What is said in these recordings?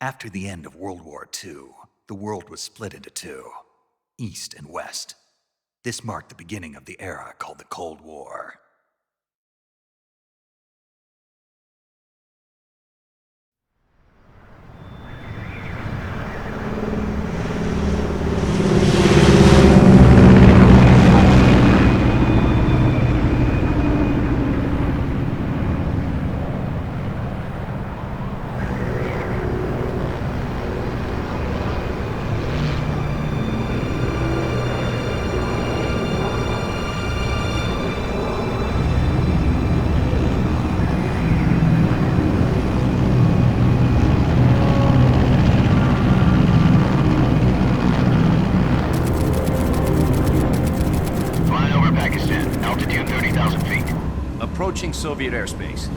After the end of World War II, the world was split into two, East and West. This marked the beginning of the era called the Cold War. Approaching Soviet airspace.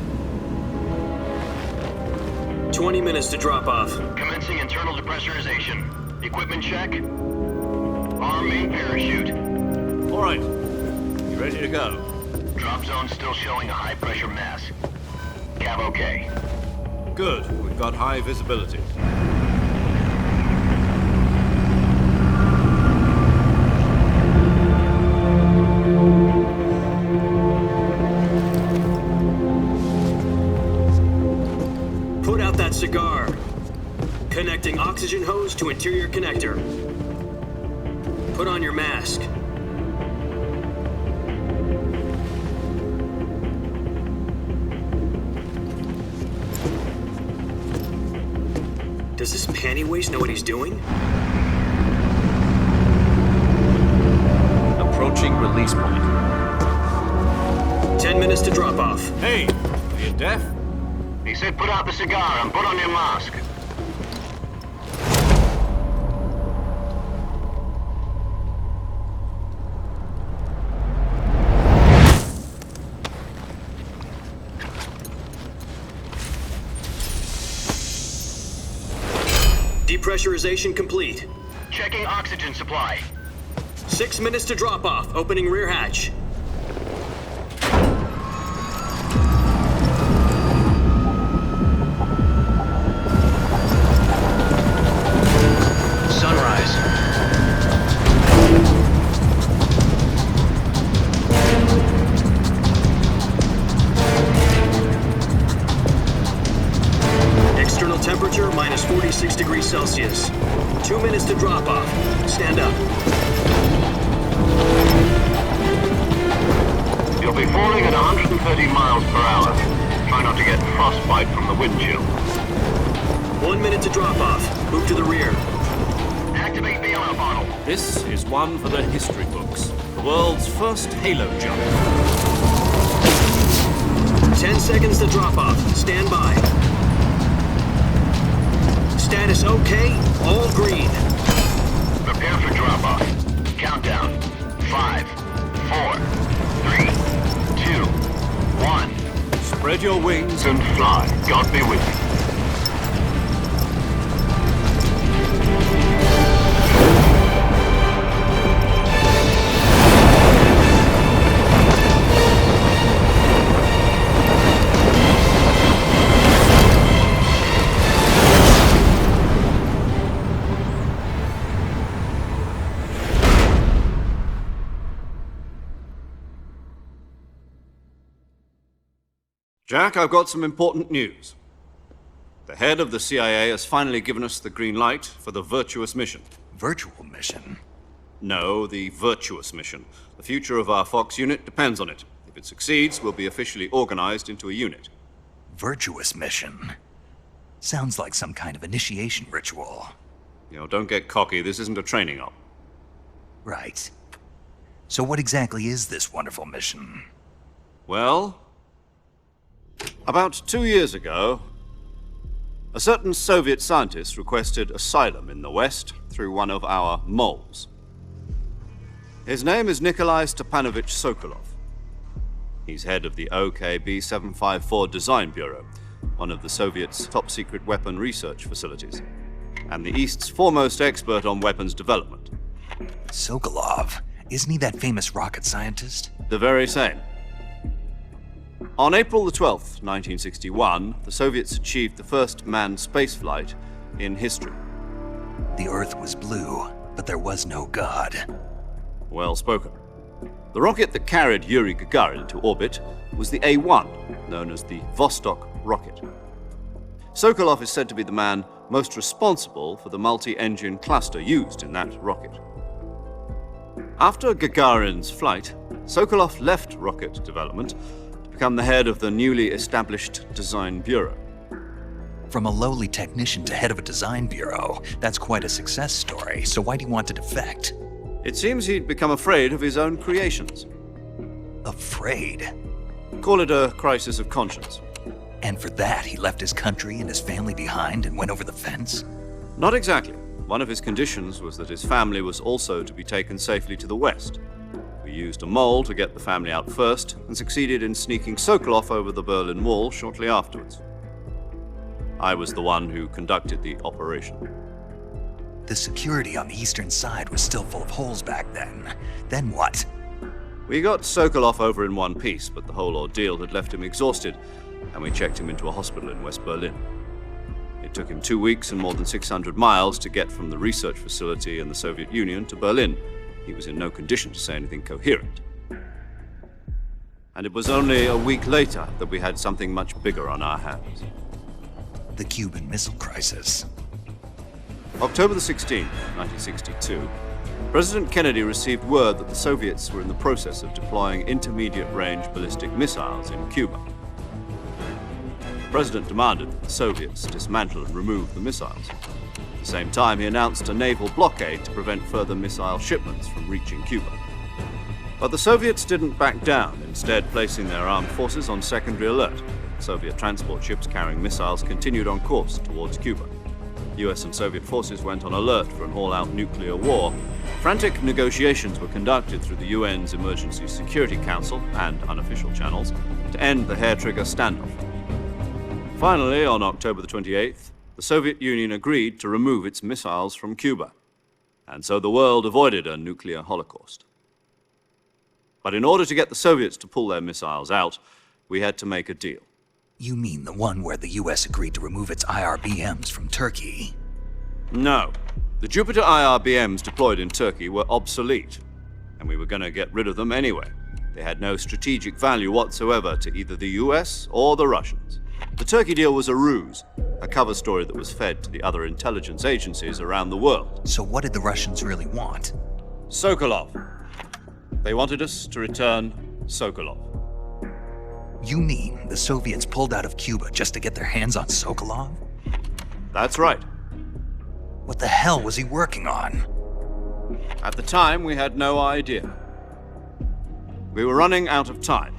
20 minutes to drop off. Commencing internal depressurization. Equipment check. Arm main parachute. All right. You ready to go? Drop zone still showing a high pressure mass. Cav okay. Good. We've got high visibility. Cigar. Connecting oxygen hose to interior connector. Put on your mask. Does this panty waste know what he's doing? Approaching release point. 10 minutes to drop off. Hey, are you deaf? He said put out the cigar and put on your mask. Depressurization complete. Checking oxygen supply. 6 minutes to drop off. Opening rear hatch. Temperature minus 46 degrees Celsius. 2 minutes to drop off. Stand up. You'll be falling at 130 miles per hour. Try not to get frostbite from the wind chill. 1 minute to drop off. Move to the rear. Activate the ammo bottle. This is one for the history books. The world's first halo jump. 10 seconds to drop off. Stand by. Status okay, all green. Prepare for drop-off. Countdown. 5, 4, 3, 2, 1. Spread your wings And fly. God be with you. Jack, I've got some important news. The head of the CIA has finally given us the green light for the Virtuous mission. Virtual mission? No, the Virtuous mission. The future of our Fox unit depends on it. If it succeeds, we'll be officially organized into a unit. Virtuous mission? Sounds like some kind of initiation ritual. You know, don't get cocky. This isn't a training op. Right. So what exactly is this wonderful mission? Well, about 2 years ago, a certain Soviet scientist requested asylum in the West through one of our moles. His name is Nikolai Stepanovich Sokolov. He's head of the OKB-754 Design Bureau, one of the Soviets' top-secret weapon research facilities, and the East's foremost expert on weapons development. Sokolov? Isn't he that famous rocket scientist? The very same. On April the 12th, 1961, the Soviets achieved the first manned spaceflight in history. The Earth was blue, but there was no God. Well spoken. The rocket that carried Yuri Gagarin into orbit was the A-1, known as the Vostok rocket. Sokolov is said to be the man most responsible for the multi-engine cluster used in that rocket. After Gagarin's flight, Sokolov left rocket development to become the head of the newly established Design Bureau. From a lowly technician to head of a design bureau, that's quite a success story, so why'd he want to defect? It seems he'd become afraid of his own creations. Afraid? Call it a crisis of conscience. And for that, he left his country and his family behind and went over the fence? Not exactly. One of his conditions was that his family was also to be taken safely to the west. We used a mole to get the family out first and succeeded in sneaking Sokolov over the Berlin Wall shortly afterwards. I was the one who conducted the operation. The security on the eastern side was still full of holes back then. Then what? We got Sokolov over in one piece, but the whole ordeal had left him exhausted, and we checked him into a hospital in West Berlin. It took him 2 weeks and more than 600 miles to get from the research facility in the Soviet Union to Berlin. He was in no condition to say anything coherent. And it was only a week later that we had something much bigger on our hands. The Cuban Missile Crisis. October the 16th, 1962, President Kennedy received word that the Soviets were in the process of deploying intermediate-range ballistic missiles in Cuba. The President demanded that the Soviets dismantle and remove the missiles. At the same time, he announced a naval blockade to prevent further missile shipments from reaching Cuba. But the Soviets didn't back down, instead placing their armed forces on secondary alert. Soviet transport ships carrying missiles continued on course towards Cuba. US and Soviet forces went on alert for an all-out nuclear war. Frantic negotiations were conducted through the UN's Emergency Security Council and unofficial channels to end the hair-trigger standoff. Finally, on October the 28th, the Soviet Union agreed to remove its missiles from Cuba, and so the world avoided a nuclear holocaust. But in order to get the Soviets to pull their missiles out, we had to make a deal. You mean the one where the US agreed to remove its IRBMs from Turkey? No. The Jupiter IRBMs deployed in Turkey were obsolete, and we were going to get rid of them anyway. They had no strategic value whatsoever to either the US or the Russians. The Turkey deal was a ruse, a cover story that was fed to the other intelligence agencies around the world. So what did the Russians really want? Sokolov. They wanted us to return Sokolov. You mean the Soviets pulled out of Cuba just to get their hands on Sokolov? That's right. What the hell was he working on? At the time, we had no idea. We were running out of time.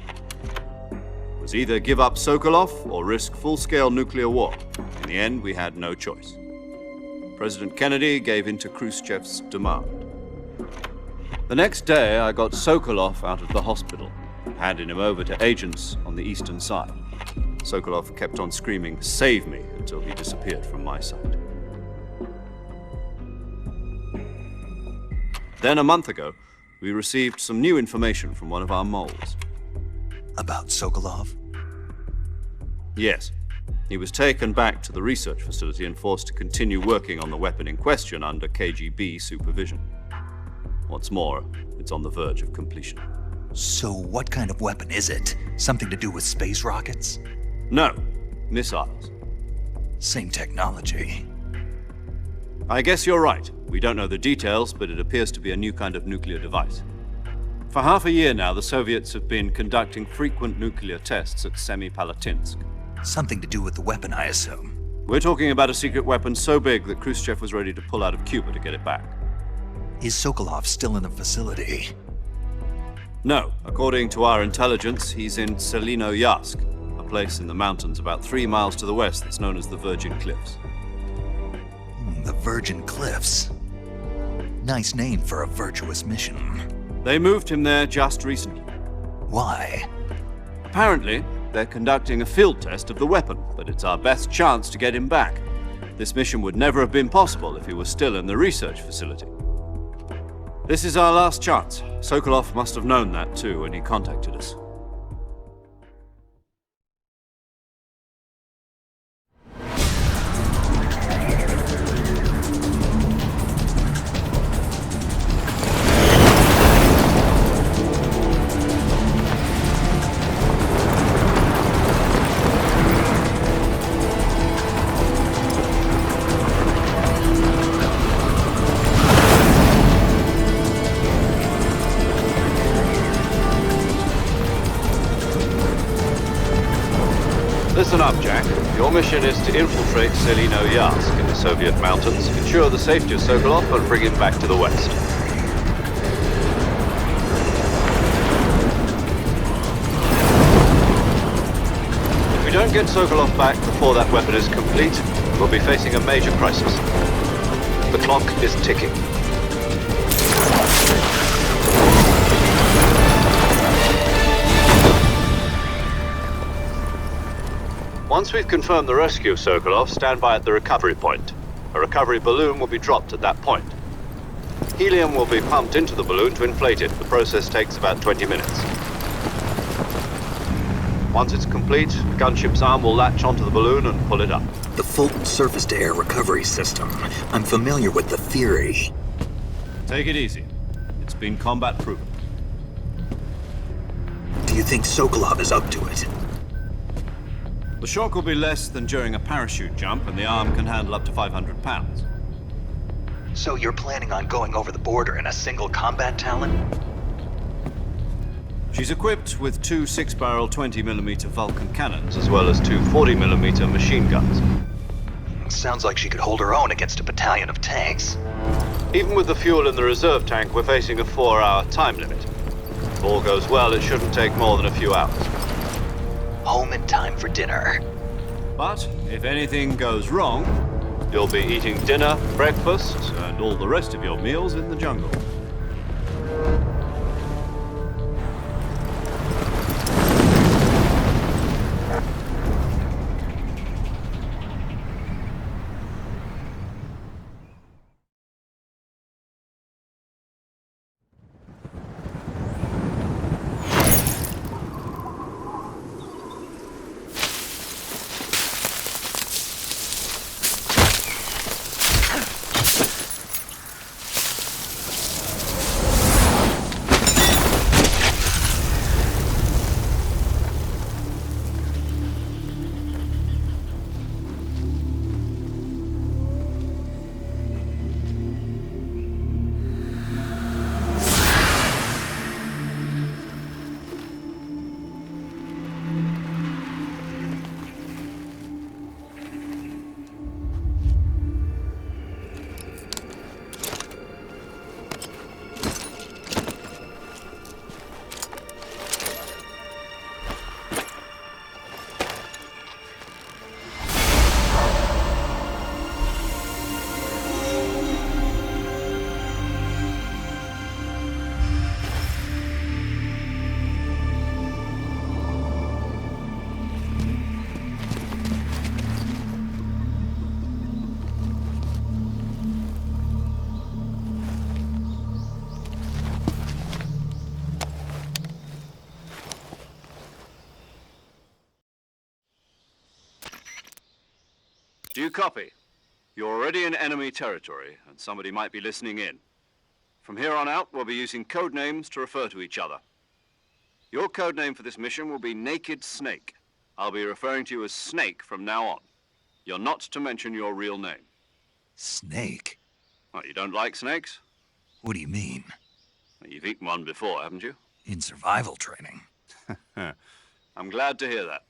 It was either give up Sokolov or risk full-scale nuclear war. In the end, we had no choice. President Kennedy gave in to Khrushchev's demand. The next day, I got Sokolov out of the hospital, handing him over to agents on the eastern side. Sokolov kept on screaming, "Save me," until he disappeared from my sight. Then a month ago, we received some new information from one of our moles. About Sokolov? Yes. He was taken back to the research facility and forced to continue working on the weapon in question under KGB supervision. What's more, it's on the verge of completion. So what kind of weapon is it? Something to do with space rockets? No, missiles. Same technology. I guess you're right. We don't know the details, but it appears to be a new kind of nuclear device. For half a year now, the Soviets have been conducting frequent nuclear tests at Semipalatinsk. Something to do with the weapon, I assume. We're talking about a secret weapon so big that Khrushchev was ready to pull out of Cuba to get it back. Is Sokolov still in the facility? No. According to our intelligence, he's in Selinoyarsk, a place in the mountains about 3 miles to the west that's known as the Virgin Cliffs. The Virgin Cliffs. Nice name for a virtuous mission. They moved him there just recently. Why? Apparently, they're conducting a field test of the weapon, but it's our best chance to get him back. This mission would never have been possible if he was still in the research facility. This is our last chance. Sokolov must have known that too when he contacted us. Listen up, Jack. Your mission is to infiltrate Selino Yask in the Soviet mountains, ensure the safety of Sokolov, and bring him back to the West. If we don't get Sokolov back before that weapon is complete, we'll be facing a major crisis. The clock is ticking. Once we've confirmed the rescue of Sokolov, stand by at the recovery point. A recovery balloon will be dropped at that point. Helium will be pumped into the balloon to inflate it. The process takes about 20 minutes. Once it's complete, the gunship's arm will latch onto the balloon and pull it up. The Fulton surface-to-air recovery system. I'm familiar with the theory. Take it easy. It's been combat proven. Do you think Sokolov is up to it? The shock will be less than during a parachute jump, and the arm can handle up to 500 pounds. So you're planning on going over the border in a single combat Talon? She's equipped with two 6-barrel 20mm Vulcan cannons, as well as two 40mm machine guns. Sounds like she could hold her own against a battalion of tanks. Even with the fuel in the reserve tank, we're facing a 4-hour time limit. If all goes well, it shouldn't take more than a few hours. Home in time for dinner. But if anything goes wrong, you'll be eating dinner, breakfast, and all the rest of your meals in the jungle. Do you copy? You're already in enemy territory, and somebody might be listening in. From here on out, we'll be using code names to refer to each other. Your code name for this mission will be Naked Snake. I'll be referring to you as Snake from now on. You're not to mention your real name. Snake? Well, you don't like snakes? What do you mean? Well, you've eaten one before, haven't you? In survival training. I'm glad to hear that.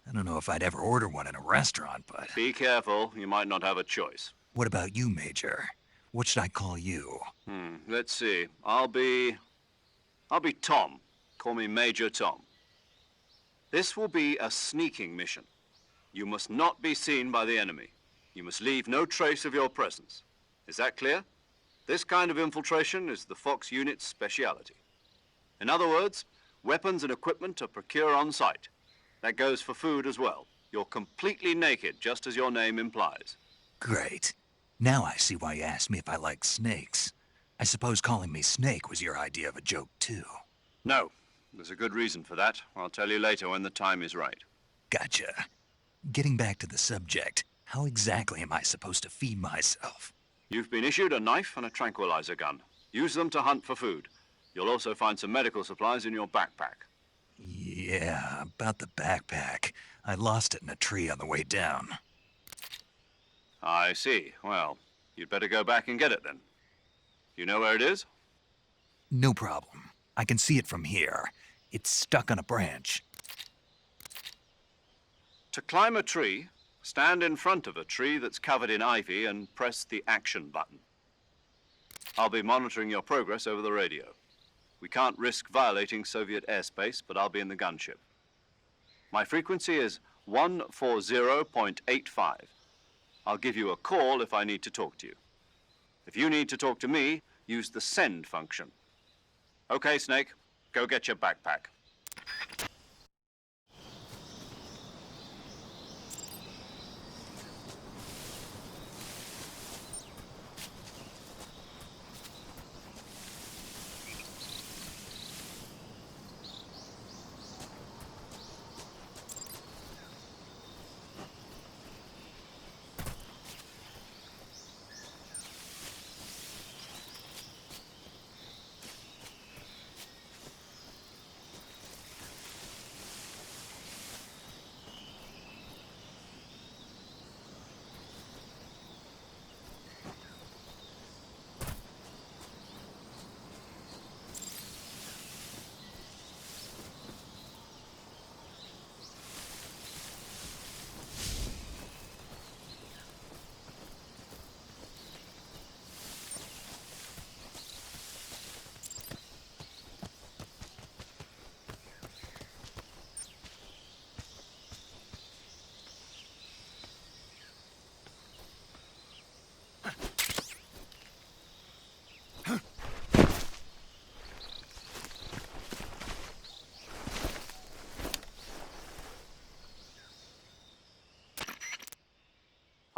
I don't know if I'd ever order one in a restaurant, but... Be careful, you might not have a choice. What about you, Major? What should I call you? Let's see. I'll be Tom. Call me Major Tom. This will be a sneaking mission. You must not be seen by the enemy. You must leave no trace of your presence. Is that clear? This kind of infiltration is the Fox unit's speciality. In other words, weapons and equipment are procured on site. That goes for food as well. You're completely naked, just as your name implies. Great. Now I see why you asked me if I like snakes. I suppose calling me Snake was your idea of a joke, too. No, there's a good reason for that. I'll tell you later when the time is right. Gotcha. Getting back to the subject, how exactly am I supposed to feed myself? You've been issued a knife and a tranquilizer gun. Use them to hunt for food. You'll also find some medical supplies in your backpack. Yeah, about the backpack. I lost it in a tree on the way down. I see. Well, you'd better go back and get it then. You know where it is? No problem. I can see it from here. It's stuck on a branch. To climb a tree, stand in front of a tree that's covered in ivy and press the action button. I'll be monitoring your progress over the radio. We can't risk violating Soviet airspace, but I'll be in the gunship. My frequency is 140.85. I'll give you a call if I need to talk to you. If you need to talk to me, use the send function. Okay, Snake, go get your backpack.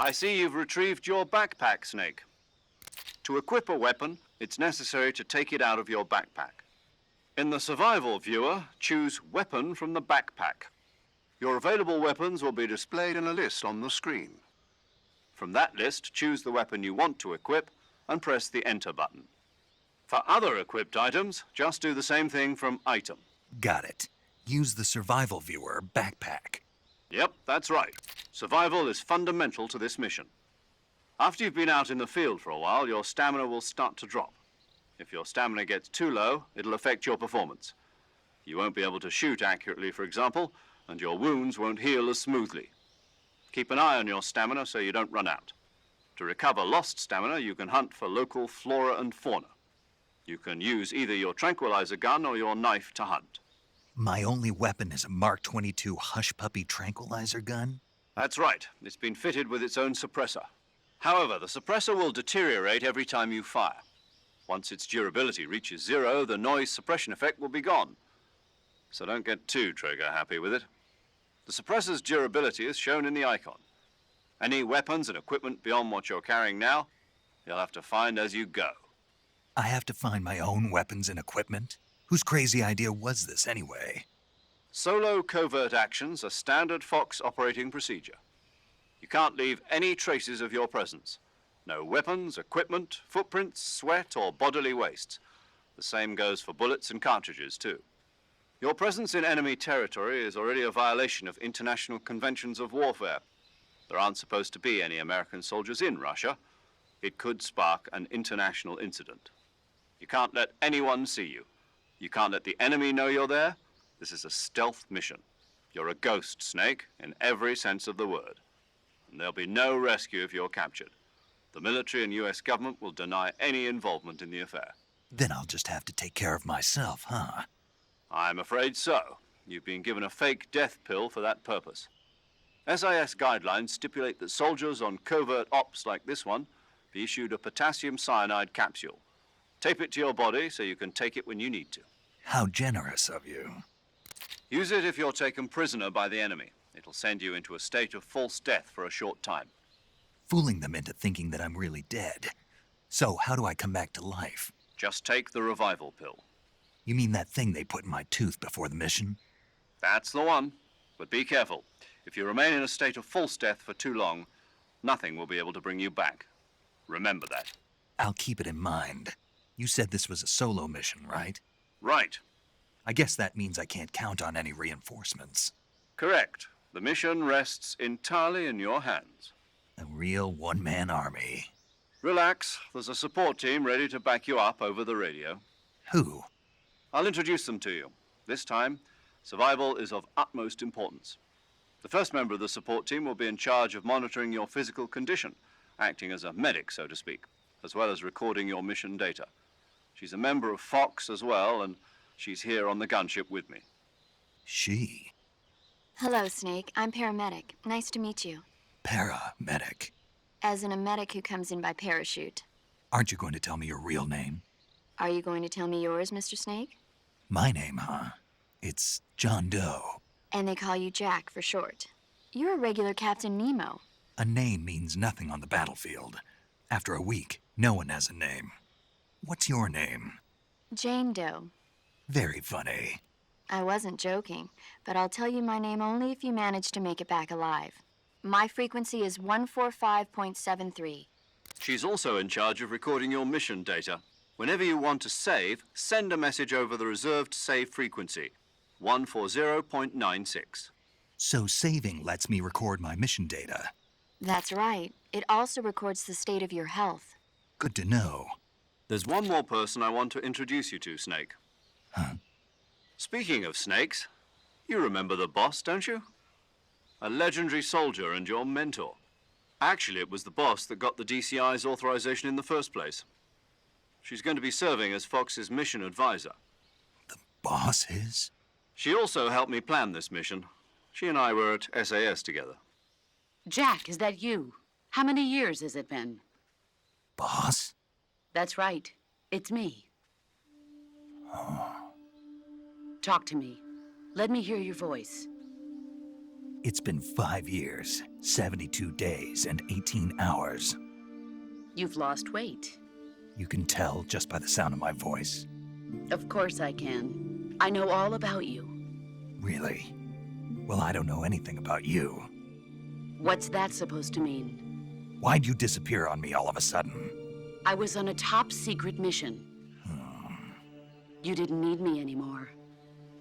I see you've retrieved your backpack, Snake. To equip a weapon, it's necessary to take it out of your backpack. In the survival viewer, choose Weapon from the backpack. Your available weapons will be displayed in a list on the screen. From that list, choose the weapon you want to equip and press the Enter button. For other equipped items, just do the same thing from Item. Got it. Use the survival viewer backpack. Yep, that's right. Survival is fundamental to this mission. After you've been out in the field for a while, your stamina will start to drop. If your stamina gets too low, it'll affect your performance. You won't be able to shoot accurately, for example, and your wounds won't heal as smoothly. Keep an eye on your stamina so you don't run out. To recover lost stamina, you can hunt for local flora and fauna. You can use either your tranquilizer gun or your knife to hunt. My only weapon is a Mark 22 Hush Puppy tranquilizer gun? That's right. It's been fitted with its own suppressor. However, the suppressor will deteriorate every time you fire. Once its durability reaches 0, the noise suppression effect will be gone. So don't get too trigger-happy with it. The suppressor's durability is shown in the icon. Any weapons and equipment beyond what you're carrying now, you'll have to find as you go. I have to find my own weapons and equipment? Whose crazy idea was this, anyway? Solo covert actions are standard Fox operating procedure. You can't leave any traces of your presence. No weapons, equipment, footprints, sweat, or bodily wastes. The same goes for bullets and cartridges, too. Your presence in enemy territory is already a violation of international conventions of warfare. There aren't supposed to be any American soldiers in Russia. It could spark an international incident. You can't let anyone see you. You can't let the enemy know you're there. This is a stealth mission. You're a ghost, Snake, in every sense of the word. And there'll be no rescue if you're captured. The military and US government will deny any involvement in the affair. Then I'll just have to take care of myself, huh? I'm afraid so. You've been given a fake death pill for that purpose. SIS guidelines stipulate that soldiers on covert ops like this one be issued a potassium cyanide capsule. Tape it to your body so you can take it when you need to. How generous of you. Use it if you're taken prisoner by the enemy. It'll send you into a state of false death for a short time. Fooling them into thinking that I'm really dead. So, how do I come back to life? Just take the revival pill. You mean that thing they put in my tooth before the mission? That's the one. But be careful. If you remain in a state of false death for too long, nothing will be able to bring you back. Remember that. I'll keep it in mind. You said this was a solo mission, right? Right. I guess that means I can't count on any reinforcements. Correct. The mission rests entirely in your hands. A real one-man army. Relax. There's a support team ready to back you up over the radio. Who? I'll introduce them to you. This time, survival is of utmost importance. The first member of the support team will be in charge of monitoring your physical condition, acting as a medic, so to speak, as well as recording your mission data. She's a member of Fox as well, and she's here on the gunship with me. She? Hello, Snake. I'm paramedic. Nice to meet you. Paramedic. As in a medic who comes in by parachute. Aren't you going to tell me your real name? Are you going to tell me yours, Mr. Snake? My name, huh? It's John Doe. And they call you Jack for short. You're a regular Captain Nemo. A name means nothing on the battlefield. After a week, no one has a name. What's your name? Jane Doe. Very funny. I wasn't joking, but I'll tell you my name only if you manage to make it back alive. My frequency is 145.73. She's also in charge of recording your mission data. Whenever you want to save, send a message over the reserved save frequency, 140.96. So saving lets me record my mission data. That's right. It also records the state of your health. Good to know. There's one more person I want to introduce you to, Snake. Huh? Speaking of snakes, you remember the boss, don't you? A legendary soldier and your mentor. Actually, it was the boss that got the DCI's authorization in the first place. She's going to be serving as Fox's mission advisor. The boss is? She also helped me plan this mission. She and I were at SAS together. Jack, is that you? How many years has it been? Boss? That's right. It's me. Talk to me. Let me hear your voice. It's been 5 years, 72 days, and 18 hours. You've lost weight. You can tell just by the sound of my voice. Of course I can. I know all about you. Really? Well, I don't know anything about you. What's that supposed to mean? Why'd you disappear on me all of a sudden? I was on a top secret mission. You didn't need me anymore.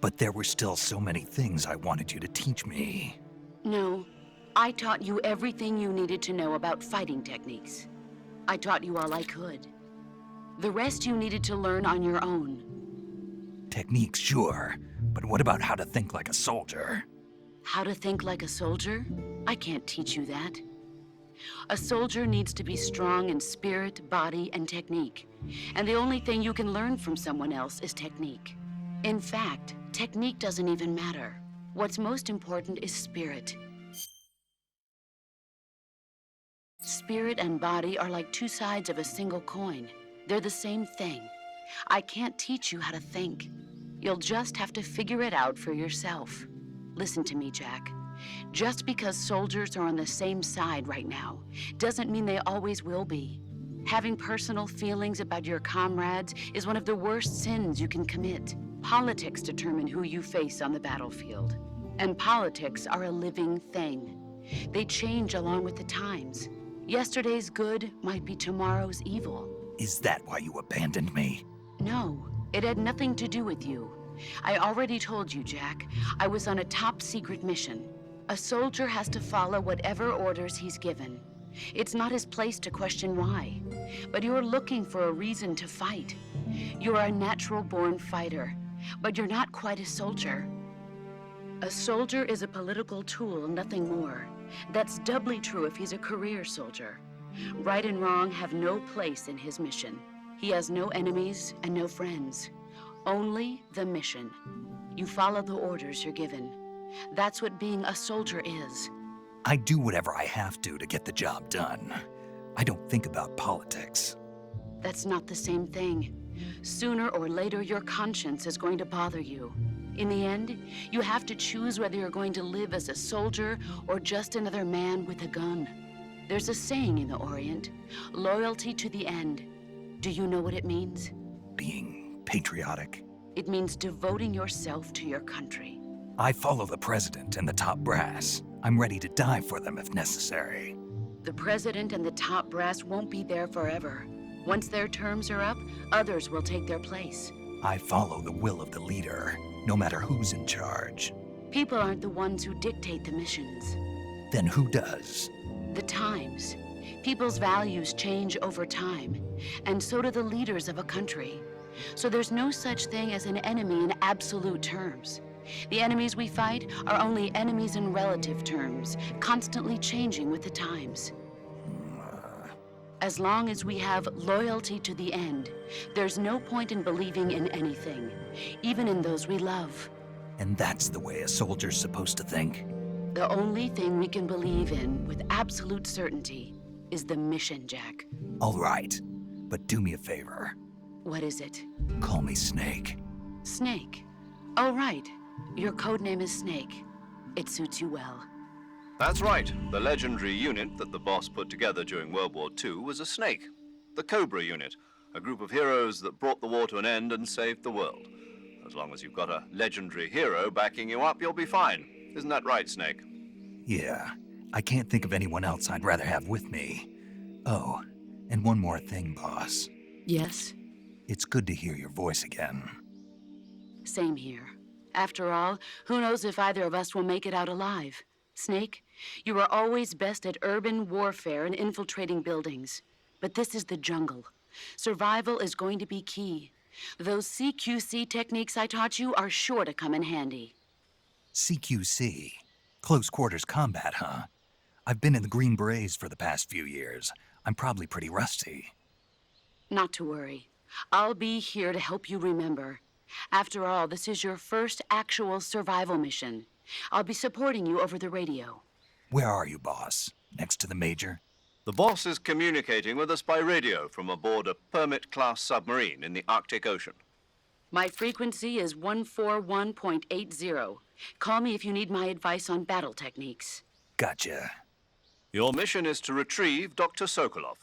But there were still so many things I wanted you to teach me. No, I taught you everything you needed to know about fighting techniques. I taught you all I could. The rest you needed to learn on your own. Techniques, sure. But what about how to think like a soldier? How to think like a soldier? I can't teach you that. A soldier needs to be strong in spirit, body, and technique. And the only thing you can learn from someone else is technique. In fact, technique doesn't even matter. What's most important is spirit. Spirit and body are like two sides of a single coin. They're the same thing. I can't teach you how to think. You'll just have to figure it out for yourself. Listen to me, Jack. Just because soldiers are on the same side right now doesn't mean they always will be. Having personal feelings about your comrades is one of the worst sins you can commit. Politics determine who you face on the battlefield. And politics are a living thing. They change along with the times. Yesterday's good might be tomorrow's evil. Is that why you abandoned me? No, it had nothing to do with you. I already told you, Jack. I was on a top secret mission. A soldier has to follow whatever orders he's given. It's not his place to question why. But you're looking for a reason to fight. You're a natural-born fighter, but you're not quite a soldier. A soldier is a political tool, nothing more. That's doubly true if he's a career soldier. Right and wrong have no place in his mission. He has no enemies and no friends. Only the mission. You follow the orders you're given. That's what being a soldier is. I do whatever I have to get the job done. I don't think about politics. That's not the same thing. Sooner or later, your conscience is going to bother you. In the end, you have to choose whether you're going to live as a soldier or just another man with a gun. There's a saying in the Orient, loyalty to the end. Do you know what it means? Being patriotic. It means devoting yourself to your country. I follow the president and the top brass. I'm ready to die for them if necessary. The president and the top brass won't be there forever. Once their terms are up, others will take their place. I follow the will of the leader, no matter who's in charge. People aren't the ones who dictate the missions. Then who does? The times. People's values change over time, and so do the leaders of a country. So there's no such thing as an enemy in absolute terms. The enemies we fight are only enemies in relative terms, constantly changing with the times. As long as we have loyalty to the end, there's no point in believing in anything, even in those we love. And that's the way a soldier's supposed to think? The only thing we can believe in with absolute certainty is the mission, Jack. All right, but do me a favor. What is it? Call me Snake. Snake. Oh, right. Your codename is Snake. It suits you well. That's right. The legendary unit that the boss put together during World War II was a snake. The Cobra unit, a group of heroes that brought the war to an end and saved the world. As long as you've got a legendary hero backing you up, you'll be fine. Isn't that right, Snake? Yeah, I can't think of anyone else I'd rather have with me. Oh, and one more thing, boss. Yes? It's good to hear your voice again. Same here. After all, who knows if either of us will make it out alive? Snake, you are always best at urban warfare and infiltrating buildings. But this is the jungle. Survival is going to be key. Those CQC techniques I taught you are sure to come in handy. CQC? Close quarters combat, huh? I've been in the Green Berets for the past few years. I'm probably pretty rusty. Not to worry. I'll be here to help you remember. After all, this is your first actual survival mission. I'll be supporting you over the radio. Where are you, boss? Next to the Major? The boss is communicating with us by radio from aboard a Permit-class submarine in the Arctic Ocean. My frequency is 141.80. Call me if you need my advice on battle techniques. Gotcha. Your mission is to retrieve Dr. Sokolov.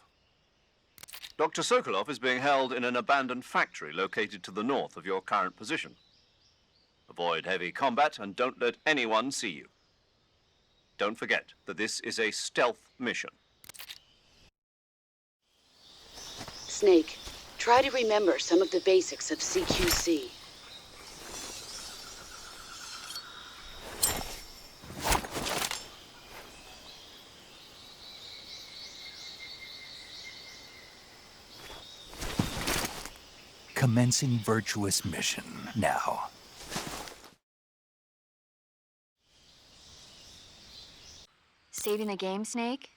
Dr. Sokolov is being held in an abandoned factory located to the north of your current position. Avoid heavy combat and don't let anyone see you. Don't forget that this is a stealth mission. Snake, try to remember some of the basics of CQC. Commencing virtuous mission now. Saving the game, Snake?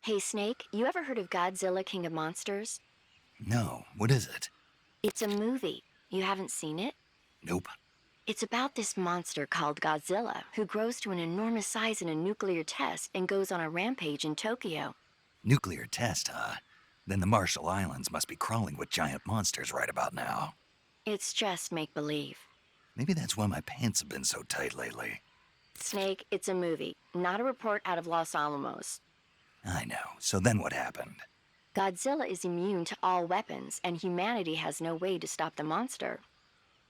Hey, Snake, you ever heard of Godzilla King of Monsters? No, what is it? It's a movie. You haven't seen it? Nope. It's about this monster called Godzilla, who grows to an enormous size in a nuclear test and goes on a rampage in Tokyo. Nuclear test, huh? Then the Marshall Islands must be crawling with giant monsters right about now. It's just make-believe. Maybe that's why my pants have been so tight lately. Snake, it's a movie, not a report out of Los Alamos. I know. So then what happened? Godzilla is immune to all weapons, and humanity has no way to stop the monster.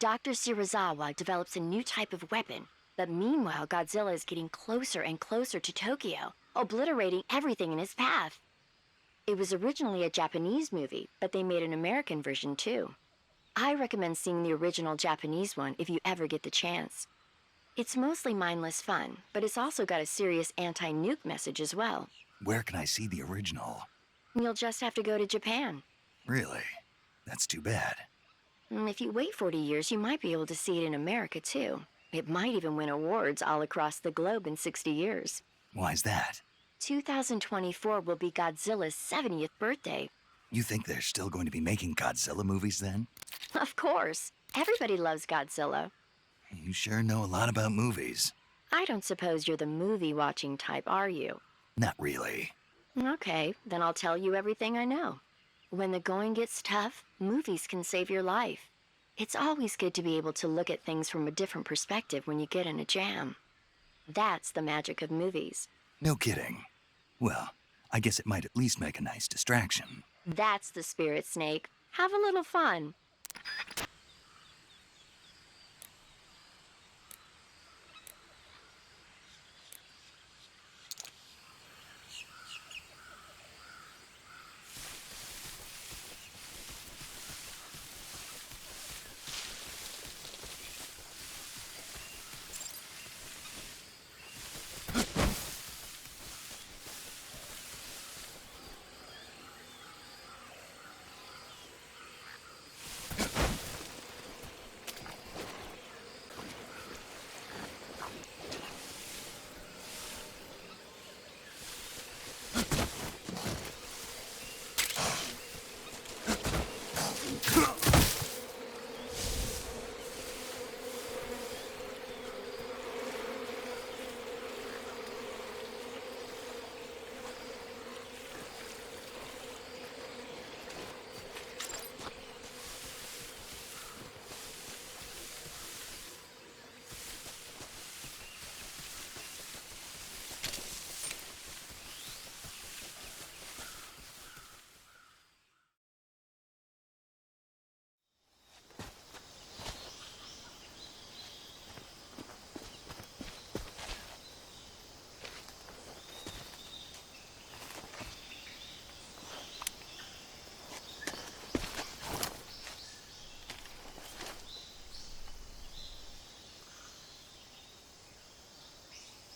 Dr. Shirazawa develops a new type of weapon, but meanwhile Godzilla is getting closer and closer to Tokyo, obliterating everything in his path. It was originally a Japanese movie, but they made an American version too. I recommend seeing the original Japanese one if you ever get the chance. It's mostly mindless fun, but it's also got a serious anti-nuke message as well. Where can I see the original? You'll just have to go to Japan. Really? That's too bad. If you wait 40 years, you might be able to see it in America too. It might even win awards all across the globe in 60 years. Why's that? 2024 will be Godzilla's 70th birthday. You think they're still going to be making Godzilla movies then? Of course. Everybody loves Godzilla. You sure know a lot about movies. I don't suppose you're the movie-watching type, are you? Not really. Okay, then I'll tell you everything I know. When the going gets tough, movies can save your life. It's always good to be able to look at things from a different perspective when you get in a jam. That's the magic of movies. No kidding. Well, I guess it might at least make a nice distraction. That's the spirit, Snake. Have a little fun.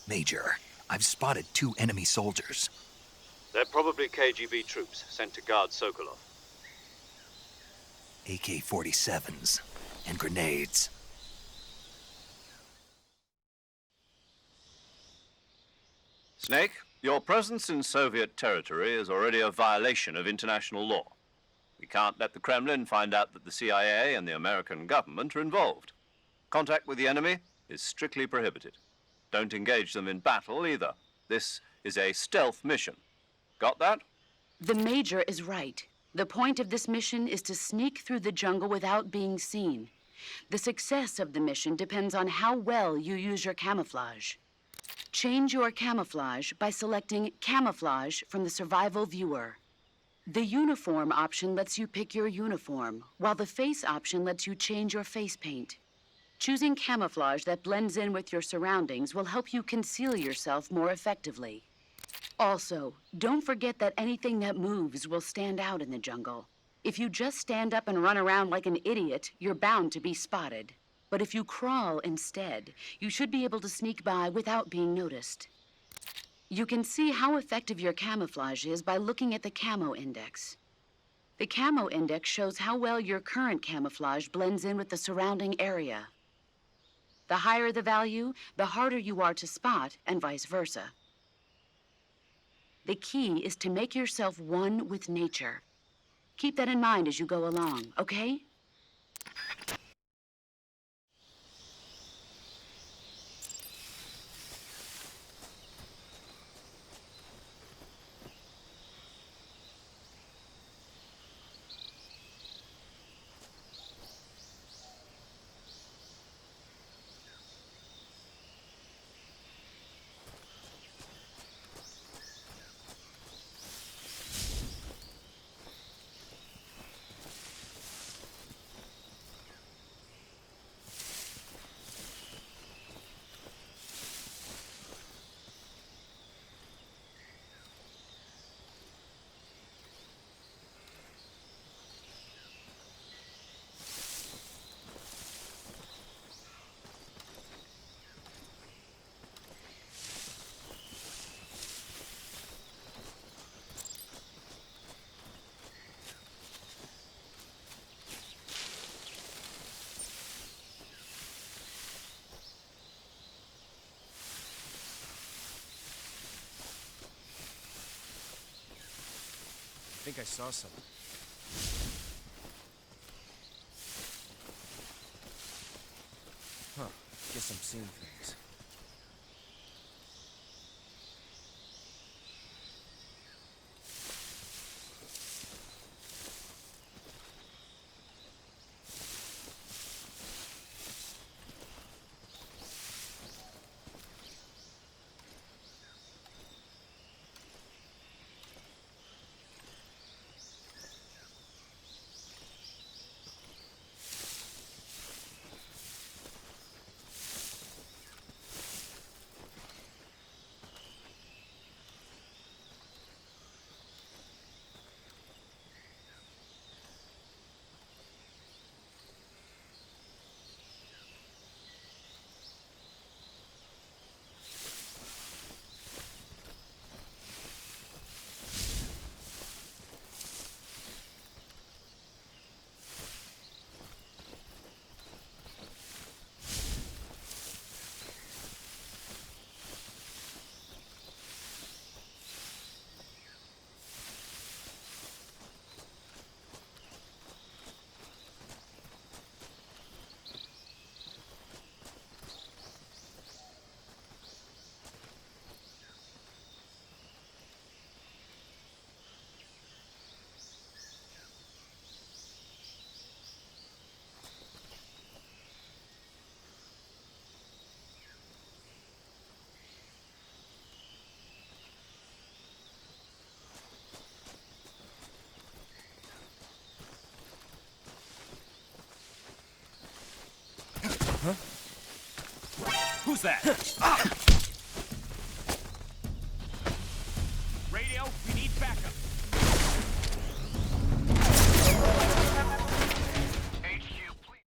Major, I've spotted 2 enemy soldiers. They're probably KGB troops sent to guard Sokolov. AK-47s and grenades. Snake, your presence in Soviet territory is already a violation of international law. We can't let the Kremlin find out that the CIA and the American government are involved. Contact with the enemy is strictly prohibited. Don't engage them in battle either. This is a stealth mission. Got that? The Major is right. The point of this mission is to sneak through the jungle without being seen. The success of the mission depends on how well you use your camouflage. Change your camouflage by selecting Camouflage from the Survival Viewer. The Uniform option lets you pick your uniform, while the Face option lets you change your face paint. Choosing camouflage that blends in with your surroundings will help you conceal yourself more effectively. Also, don't forget that anything that moves will stand out in the jungle. If you just stand up and run around like an idiot, you're bound to be spotted. But if you crawl instead, you should be able to sneak by without being noticed. You can see how effective your camouflage is by looking at the Camo Index. The Camo Index shows how well your current camouflage blends in with the surrounding area. The higher the value, the harder you are to spot, and vice versa. The key is to make yourself one with nature. Keep that in mind as you go along, okay? I think I saw something. Huh. Guess I'm seeing things. Who's that? Radio, we need backup. HQ, please.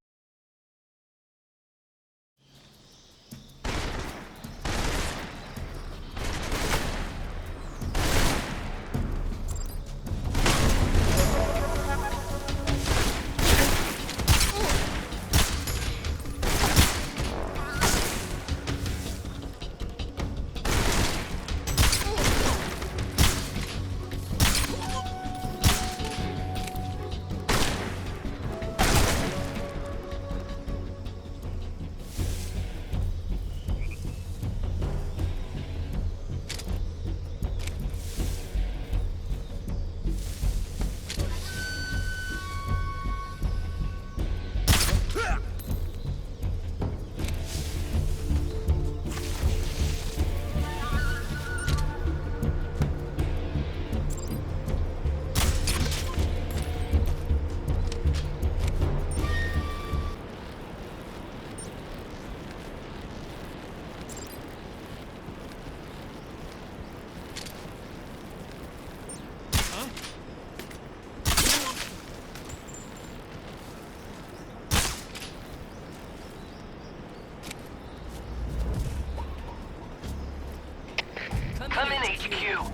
Come in, HQ.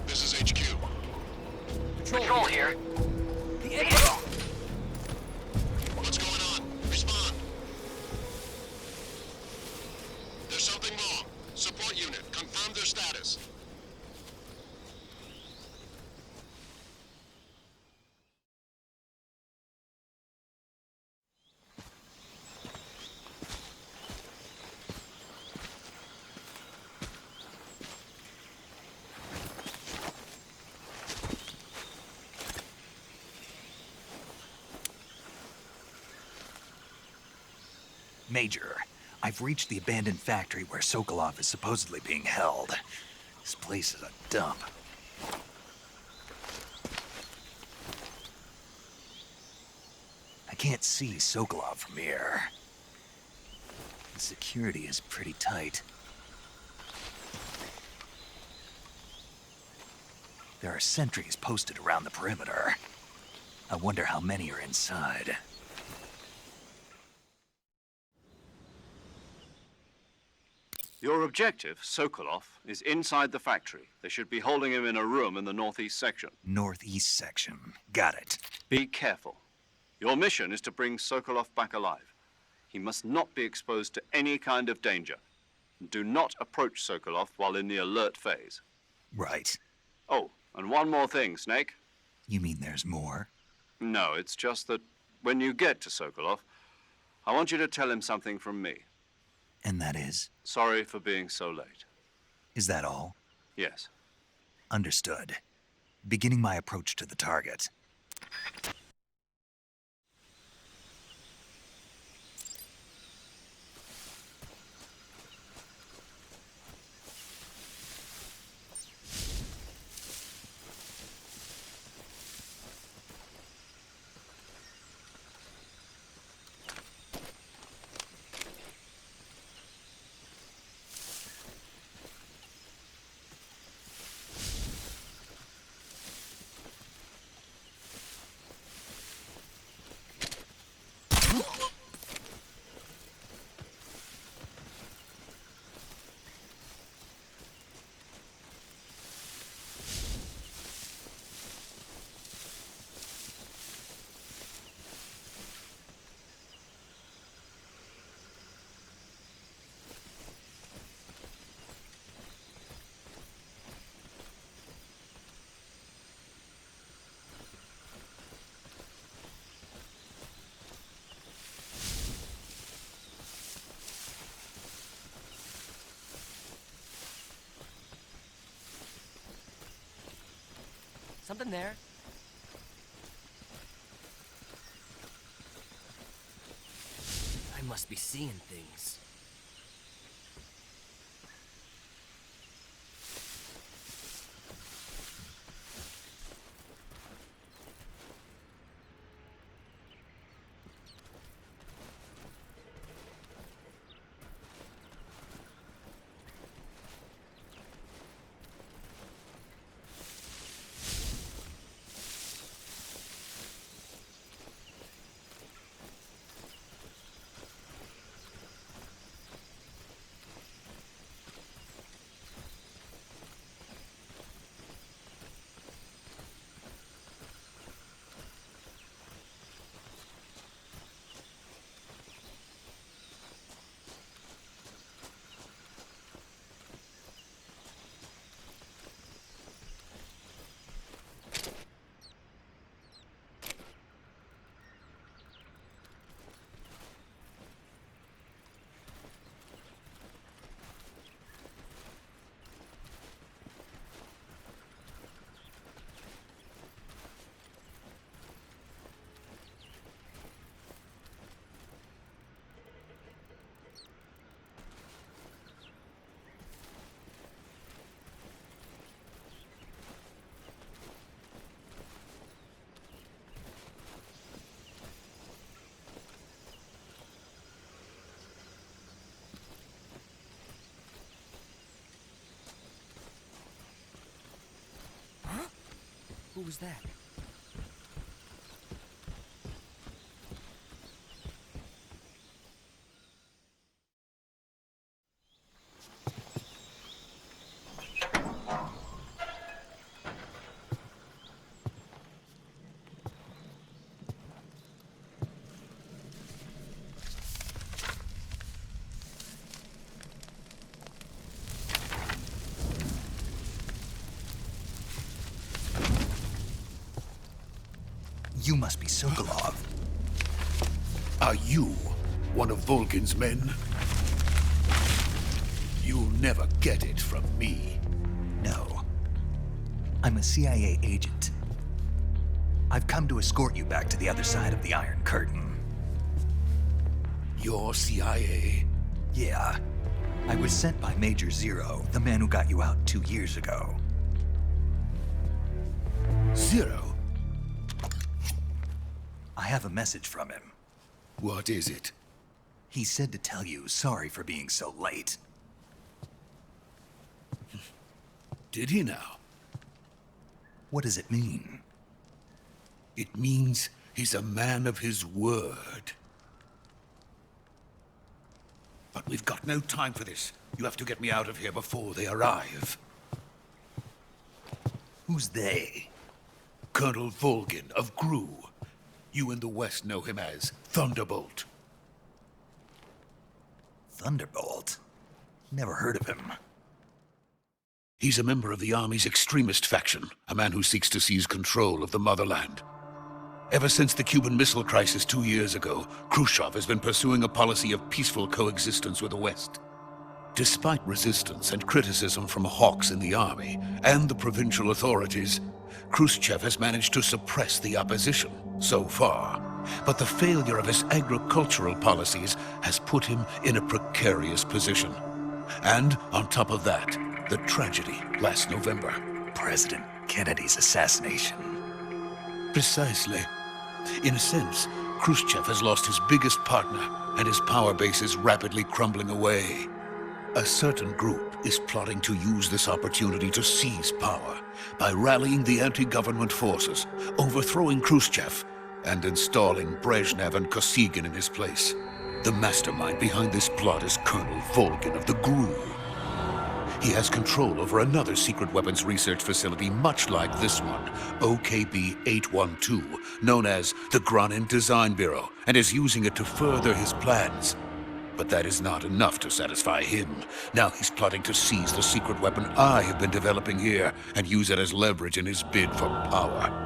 This is HQ. Patrol here. What's going on? Respond. There's something wrong. Support unit, confirm their status. Major, I've reached the abandoned factory where Sokolov is supposedly being held. This place is a dump. I can't see Sokolov from here. The security is pretty tight. There are sentries posted around the perimeter. I wonder how many are inside. Your objective, Sokolov, is inside the factory. They should be holding him in a room in the northeast section. Northeast section. Got it. Be careful. Your mission is to bring Sokolov back alive. He must not be exposed to any kind of danger. Do not approach Sokolov while in the alert phase. Right. Oh, and one more thing, Snake. You mean there's more? No, it's just that when you get to Sokolov, I want you to tell him something from me. And that is? Sorry for being so late. Is that all? Yes. Understood. Beginning my approach to the target. Something there. I must be seeing things. What was that? You must be Sokolov. Are you one of Volgin's men? You'll never get it from me. No. I'm a CIA agent. I've come to escort you back to the other side of the Iron Curtain. You're CIA? Yeah. I was sent by Major Zero, the man who got you out 2 years ago. Zero? I have a message from him. What is it? He said to tell you sorry for being so late. Did he now? What does it mean? It means he's a man of his word. But we've got no time for this. You have to get me out of here before they arrive. Who's they? Colonel Volgin of GRU. You in the West know him as Thunderbolt. Thunderbolt? Never heard of him. He's a member of the Army's extremist faction, a man who seeks to seize control of the motherland. Ever since the Cuban Missile Crisis 2 years ago, Khrushchev has been pursuing a policy of peaceful coexistence with the West. Despite resistance and criticism from hawks in the army and the provincial authorities, Khrushchev has managed to suppress the opposition so far. But the failure of his agricultural policies has put him in a precarious position. And on top of that, the tragedy last November. President Kennedy's assassination. Precisely. In a sense, Khrushchev has lost his biggest partner, and his power base is rapidly crumbling away. A certain group is plotting to use this opportunity to seize power by rallying the anti-government forces, overthrowing Khrushchev, and installing Brezhnev and Kosygin in his place. The mastermind behind this plot is Colonel Volgin of the GRU. He has control over another secret weapons research facility much like this one, OKB-812, known as the Granin Design Bureau, and is using it to further his plans. But that is not enough to satisfy him. Now he's plotting to seize the secret weapon I have been developing here and use it as leverage in his bid for power.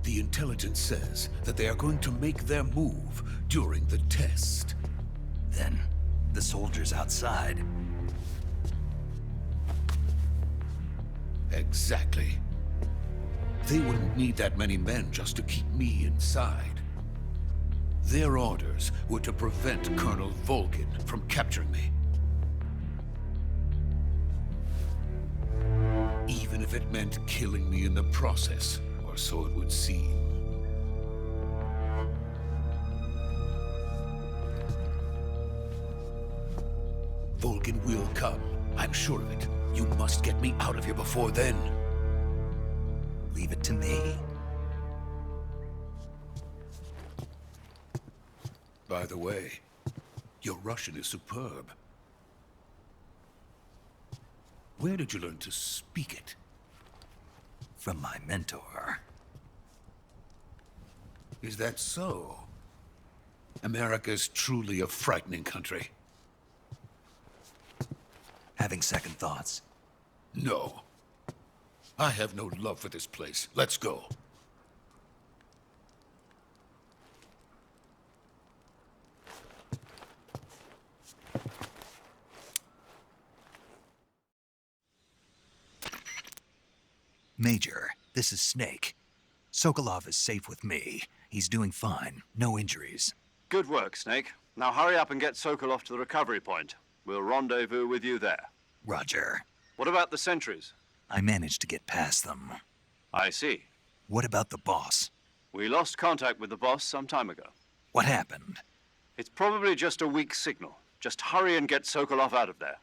The intelligence says that they are going to make their move during the test. Then, the soldiers outside. Exactly. They wouldn't need that many men just to keep me inside. Their orders were to prevent Colonel Volgin from capturing me. Even if it meant killing me in the process, or so it would seem. Volgin will come. I'm sure of it. You must get me out of here before then. Leave it to me. By the way, your Russian is superb. Where did you learn to speak it? From my mentor. Is that so? America's truly a frightening country. Having second thoughts? No. I have no love for this place. Let's go. Major, this is Snake. Sokolov is safe with me. He's doing fine. No injuries. Good work, Snake. Now hurry up and get Sokolov to the recovery point. We'll rendezvous with you there. Roger. What about the sentries? I managed to get past them. I see. What about the boss? We lost contact with the boss some time ago. What happened? It's probably just a weak signal. Just hurry and get Sokolov out of there.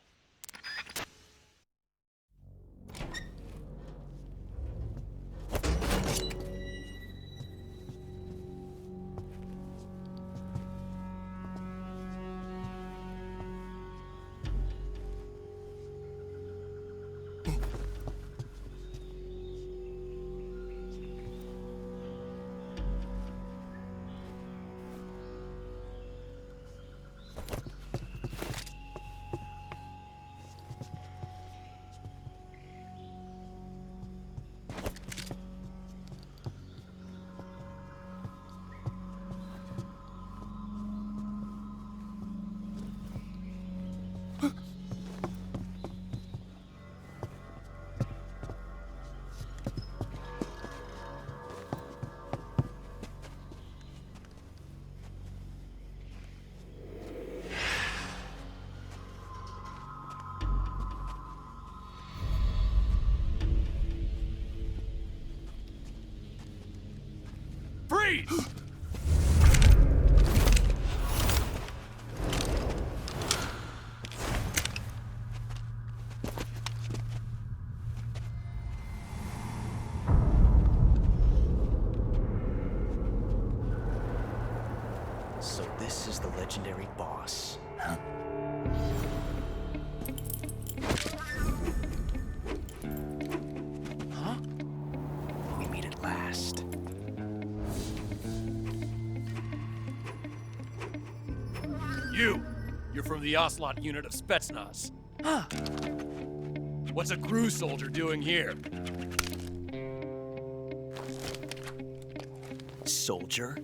Freeze! So this is the legendary boss. Huh? Huh? We meet at last. You're from the Ocelot unit of Spetsnaz. Huh. What's a GRU soldier doing here? Soldier?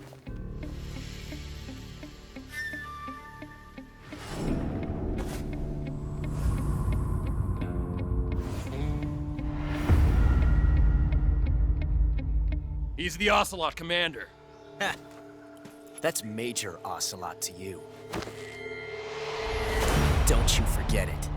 He's the Ocelot commander. Ha! That's Major Ocelot to you. Don't you forget it.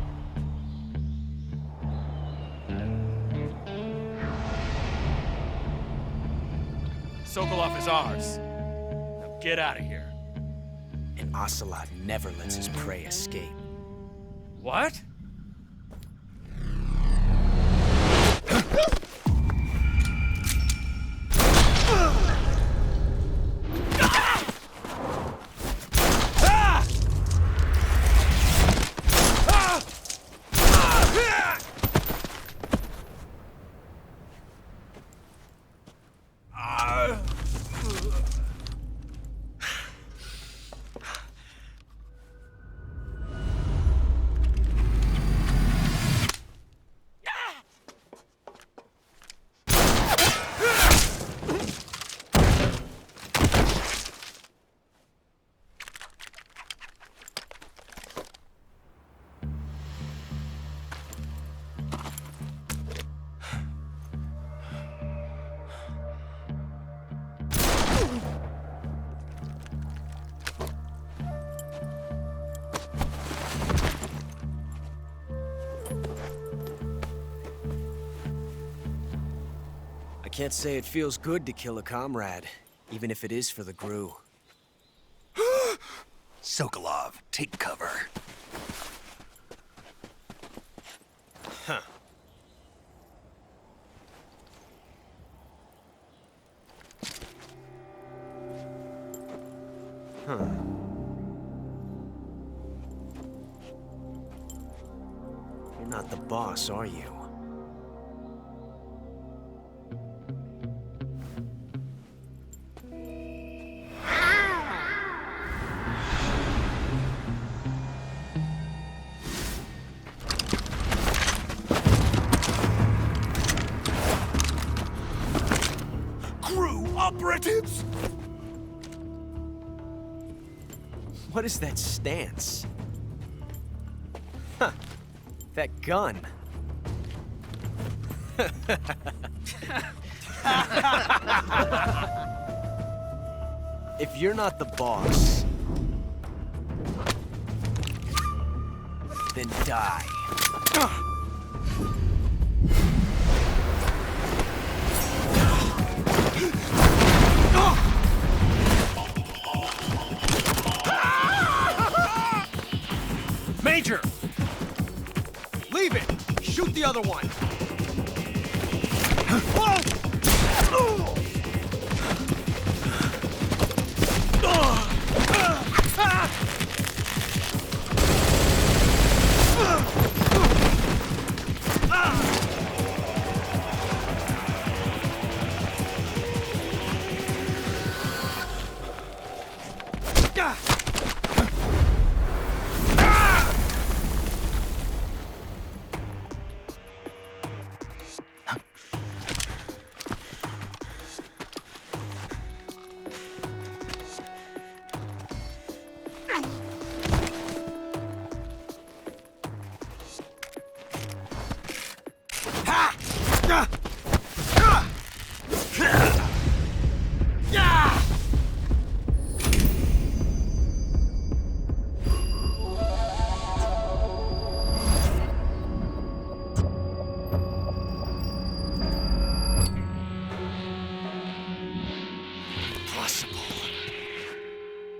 Sokolov is ours. Now get out of here. And Ocelot never lets his prey escape. What? I can't say it feels good to kill a comrade, even if it is for the GRU. Sokolov, take cover. Huh. Huh. You're not the boss, are you? Operatives! What is that stance? Huh. That gun. If you're not the boss, then die. Major! Leave it! Shoot the other one!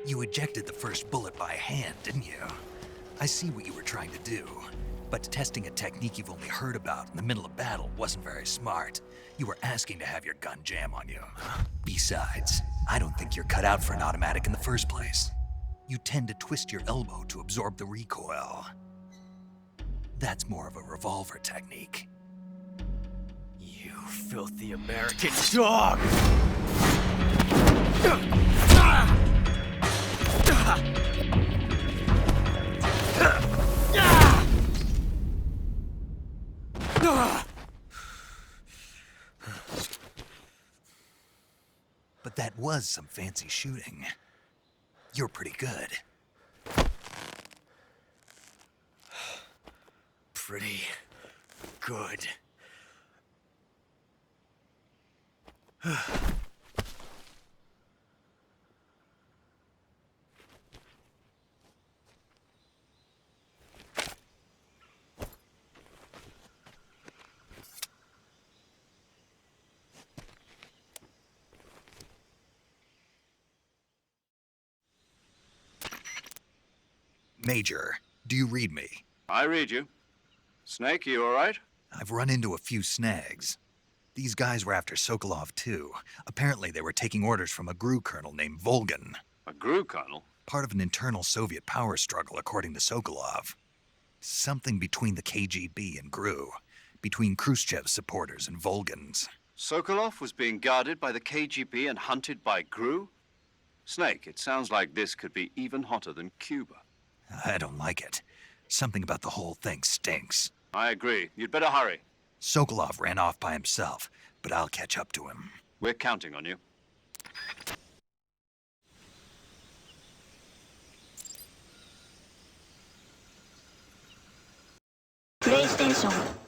You ejected the first bullet by hand, didn't you? I see what you were trying to do. But testing a technique you've only heard about in the middle of battle wasn't very smart. You were asking to have your gun jam on you. Besides, I don't think you're cut out for an automatic in the first place. You tend to twist your elbow to absorb the recoil. That's more of a revolver technique. You filthy American dog! But that was some fancy shooting. You're pretty good. Pretty good. Major, do you read me? I read you. Snake, you all right? I've run into a few snags. These guys were after Sokolov too. Apparently they were taking orders from a GRU colonel named Volgin. A GRU colonel? Part of an internal Soviet power struggle, according to Sokolov. Something between the KGB and GRU. Between Khrushchev's supporters and Volgin's. Sokolov was being guarded by the KGB and hunted by GRU? Snake, it sounds like this could be even hotter than Cuba. I don't like it. Something about the whole thing stinks. I agree. You'd better hurry. Sokolov ran off by himself, but I'll catch up to him. We're counting on you. PlayStation